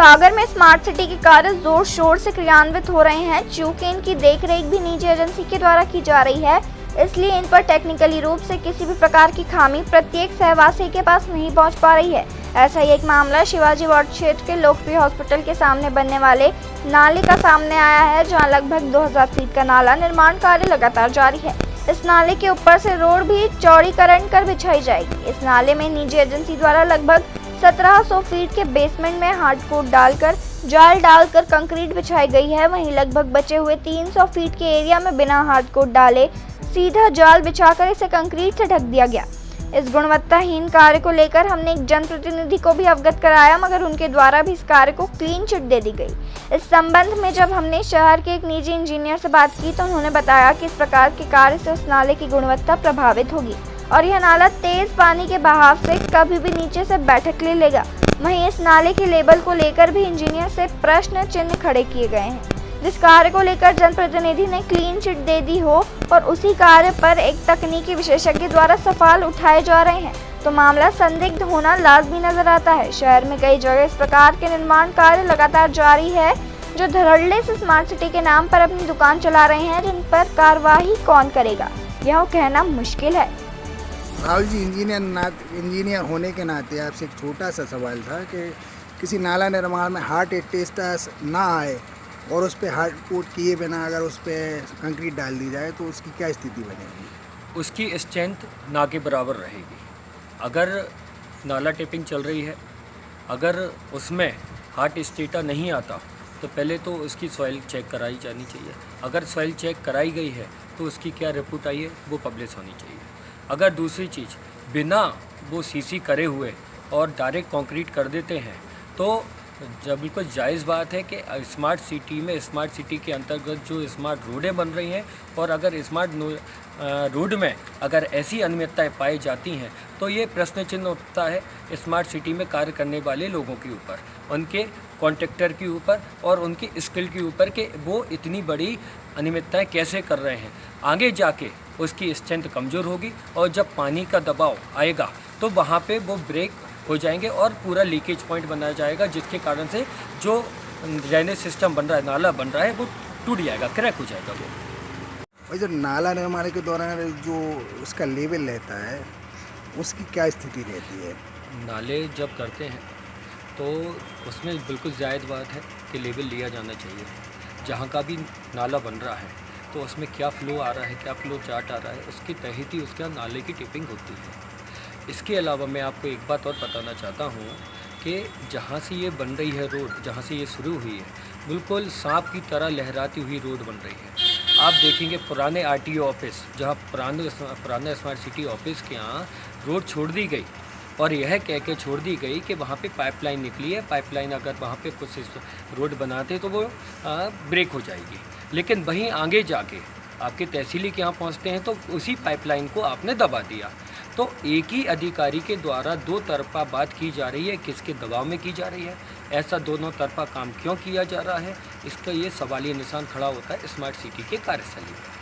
सागर में smart city के कार्य जोर शोर से क्रियान्वित हो रहे हैं। चूंकि इनकी देखरेख भी निजी एजेंसी के द्वारा की जा रही है, इसलिए इन पर टेक्निकली रूप से किसी भी प्रकार की खामी प्रत्येक सहवासी के पास नहीं पहुंच पा रही है। ऐसा ही एक मामला शिवाजी वार्ड क्षेत्र के लोकप्रिय हॉस्पिटल के सामने बनने वाले नाले का सामने आया है, जहां लगभग 2000 फीट का नाला निर्माण कार्य लगातार जारी है। इस नाले के ऊपर से रोड भी चौड़ीकरण कर बिछाई जाएगी। इस नाले में निजी एजेंसी द्वारा लगभग 1700 फीट के बेसमेंट में हार्डकोट डालकर जाल डालकर कंक्रीट बिछाई गई है। वहीं लगभग बचे हुए 300 फीट के एरिया में बिना हार्डकोट डाले सीधा जाल बिछाकर इसे कंक्रीट से ढक दिया गया। इस गुणवत्ताहीन कार्य को लेकर हमने एक जनप्रतिनिधि को भी अवगत कराया, मगर उनके द्वारा भी इस कार्य को क्लीन चिट दे दी गई। इस संबंध में जब हमने शहर के एक निजी इंजीनियर से बात की तो उन्होंने बताया कि इस प्रकार के कार्य से उस नाले की गुणवत्ता प्रभावित होगी और यह नाला तेज पानी के बहाव से कभी भी नीचे से बैठक ले लेगा। वहीं इस नाले के लेबल को लेकर भी इंजीनियर से प्रश्न चिन्ह खड़े किए गए हैं। जिस कार्य को लेकर जनप्रतिनिधि ने क्लीन चिट दे दी हो और उसी कार्य पर एक तकनीकी विशेषज्ञ द्वारा सवाल उठाए जा रहे हैं, तो मामला संदिग्ध होना लाजमी नजर आता है। शहर में कई जगह इस प्रकार के निर्माण कार्य लगातार जारी है, जो धड़ल्ले से स्मार्ट सिटी के नाम पर अपनी दुकान चला रहे हैं, जिन पर कार्रवाई कौन करेगा यह कहना मुश्किल है। राहुल जी, इंजीनियर होने के नाते आपसे एक छोटा सा सवाल था कि किसी नाला निर्माण में हार्ड टेस्टर्स ना आए और उस पर हार्ड कोट किए बिना अगर उस पर कंक्रीट डाल दी जाए तो उसकी क्या स्थिति बनेगी? उसकी स्ट्रेंथ ना के बराबर रहेगी। अगर नाला टेपिंग चल रही है, अगर उसमें हार्ड स्टेटा नहीं आता तो पहले तो उसकी सॉइल चेक कराई जानी चाहिए। अगर सॉइल चेक कराई गई है तो उसकी क्या रिपोर्ट आई है वो पब्लिश होनी चाहिए। अगर दूसरी चीज़ बिना वो सीसी करे हुए और डायरेक्ट कंक्रीट कर देते हैं तो जब बिल्कुल जायज़ बात है कि स्मार्ट सिटी के अंतर्गत जो स्मार्ट रोडें बन रही हैं और अगर स्मार्ट रोड में अगर ऐसी अनियमितताएं पाई जाती हैं तो ये प्रश्न चिन्ह उठता है स्मार्ट सिटी में कार्य करने वाले लोगों के ऊपर, उनके कॉन्ट्रैक्टर के ऊपर और उनकी स्किल के ऊपर कि वो इतनी बड़ी अनियमितताएं कैसे कर रहे हैं। आगे जाके उसकी स्ट्रेंथ कमज़ोर होगी और जब पानी का दबाव आएगा तो वहाँ पे वो ब्रेक हो जाएंगे और पूरा लीकेज पॉइंट बनाया जाएगा, जिसके कारण से जो ड्रेनेज सिस्टम बन रहा है, नाला बन रहा है, वो टूट जाएगा, क्रैक हो जाएगा। और जो नाला निर्माण के दौरान जो उसका लेवल रहता है उसकी क्या स्थिति रहती है? नाले जब करते हैं तो उसमें बिल्कुल जायज़ बात है कि लेवल लिया जाना चाहिए। जहाँ का भी नाला बन रहा है तो उसमें क्या फ़्लो आ रहा है, क्या फ़्लो चार्ट आ रहा है, उसके तहत ही उसका नाले की टिपिंग होती है। इसके अलावा मैं आपको एक बात और बताना चाहता हूँ कि जहाँ से ये बन रही है रोड, जहाँ से ये शुरू हुई है, बिल्कुल सांप की तरह लहराती हुई रोड बन रही है। आप देखेंगे पुराने आरटीओ ऑफिस, जहाँ पुराने स्मार्ट सिटी ऑफिस के यहाँ रोड छोड़ दी गई और यह कह के छोड़ दी गई कि वहाँ पे पाइपलाइन निकली है, पाइपलाइन अगर वहाँ पे कुछ रोड बनाते तो वो ब्रेक हो जाएगी। लेकिन वहीं आगे जाके आपके तहसीली के यहाँ पहुँचते हैं तो उसी पाइपलाइन को आपने दबा दिया। तो एक ही अधिकारी के द्वारा दो तरफा बात की जा रही है, किसके दबाव में की जा रही है, ऐसा दोनों तरफा काम क्यों किया जा रहा है, इसका ये सवालिया निशान खड़ा होता है स्मार्ट सिटी के कार्यशैली में।